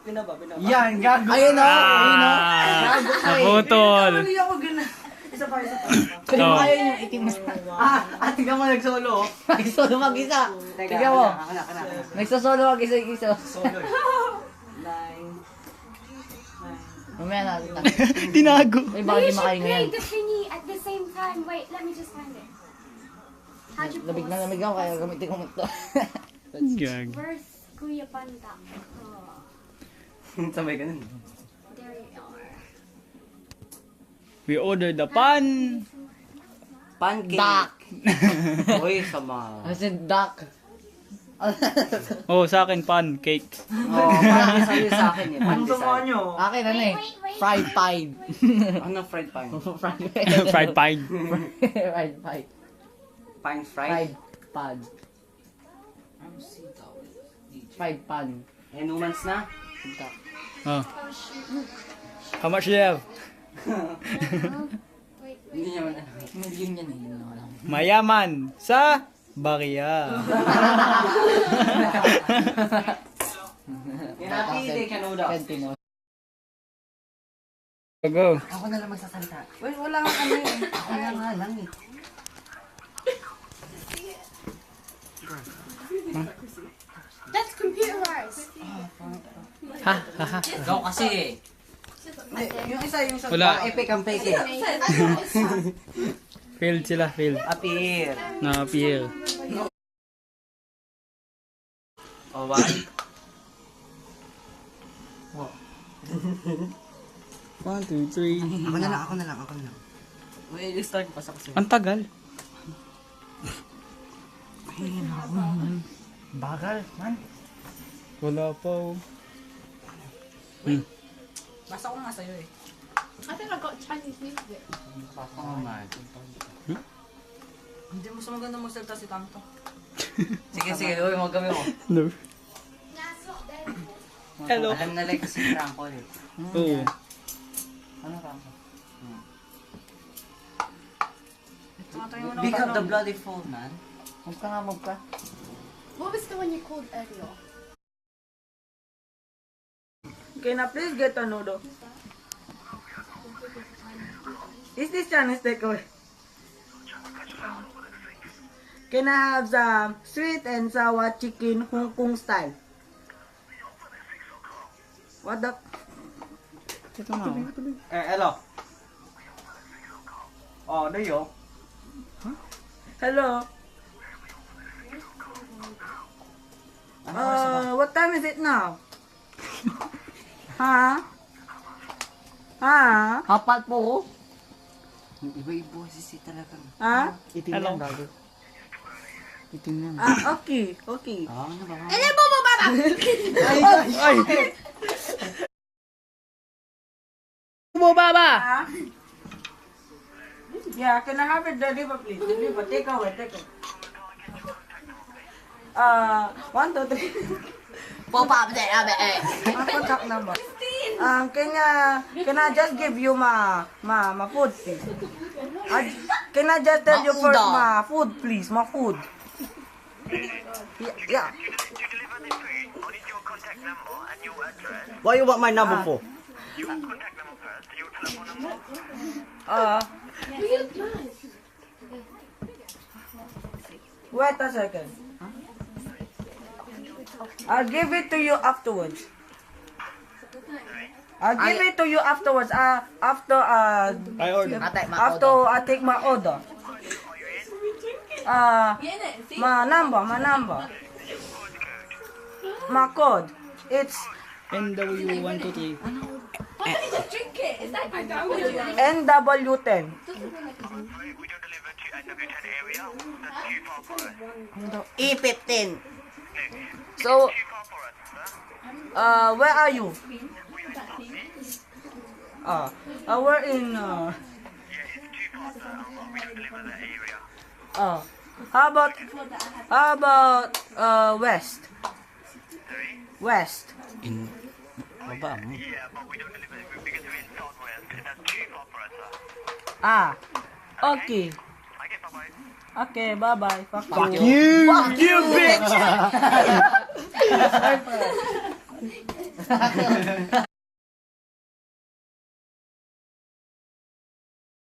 Pinaba. Yan, gago. Ayun o, ayun o. Naputol. Hindi ako ganun. Isa pa. Kaya Oh. mo kaya yung itim mo. Tingnan mo nagsolo. Nagsolo mag-isa. Tingnan mo. Nagsosolo mag-isa. Solo. 9. Mamaya natin na. Tinago. Ay, baka di makain ngayon. the thingy at the same time. Wait, let me just find it. How'd you Lamig na lamig ako, kaya gamitin ko mo ito. Gag. Where's Kuya Panda? Oh, Sabay ganun. there you are. We ordered the pan. Pancake. Duck. Uy, sama. I said duck. Oh, sa akin pan cake. Oo, parang sa'yo sa akin eh. Ang sama nyo. Akin ano eh? Wait. Fried pie. Ano fried pie? Fried pie. Fried pie. Pine fried? Fried pan. Fried pan. Numans na? Duck. Oh. How much do you have? Wait. Hindi naman. Million yan eh. Yun na lang. Mayaman sa Barya. Pinapili ka no daw. Sentimo. Go. Ako na lang magsasalita. Well, wala nga kami eh. Ako na nga lang eh. That's computerized. Ikaw kasi eh. Yung isa, yung sa Wala. epic ang fake eh. Failed sila, failed. Appear. Na-appear. Oh, why? 1, 2, 3. Ako na lang. Wait, start pa sa kasi. Ang tagal. Bagal, man. Wala pa. Oh. Basta ko nga sa'yo eh. I think I got Chinese music. Oh my. Hindi mo sa maganda magsalita si Tanto. Sige, uy, magkami mo. No. That's not there. Hello. Alam na like si Franco eh. Oo. Ano Franco? Pick up the bloody phone, man. Huwag ka nga, huwag ka. What was the one you called earlier? Can I please get a noodle? Is this Chinese takeaway? Can I have some sweet and sour chicken Hong Kong style? What the? Ito na. Hello. Oh, do you? Hello? What time is it now? Ha? Ha? Hapat po ko. Iba-iba si talaga. Ha? Itim Hello. yan, gago. Itim yan. Okay. Ano ba? Bumaba! Yeah, can I have it deliver, please? Deliver. Take away. 1, 2, 3. Pop-up din, abe eh. Contact number. Can I just give you my food, please? Can I just tell you first my food, please? My food. Yeah. What you want my number for? Wait a second. I'll give it to you afterwards. After I order. Ate, after I take my order. My number. My code. It's NW123. NW10. E15. So, where are you? We're in. How about west? West. In... Baba mo. Okay. Okay, bye-bye. Fuck you. You bitch!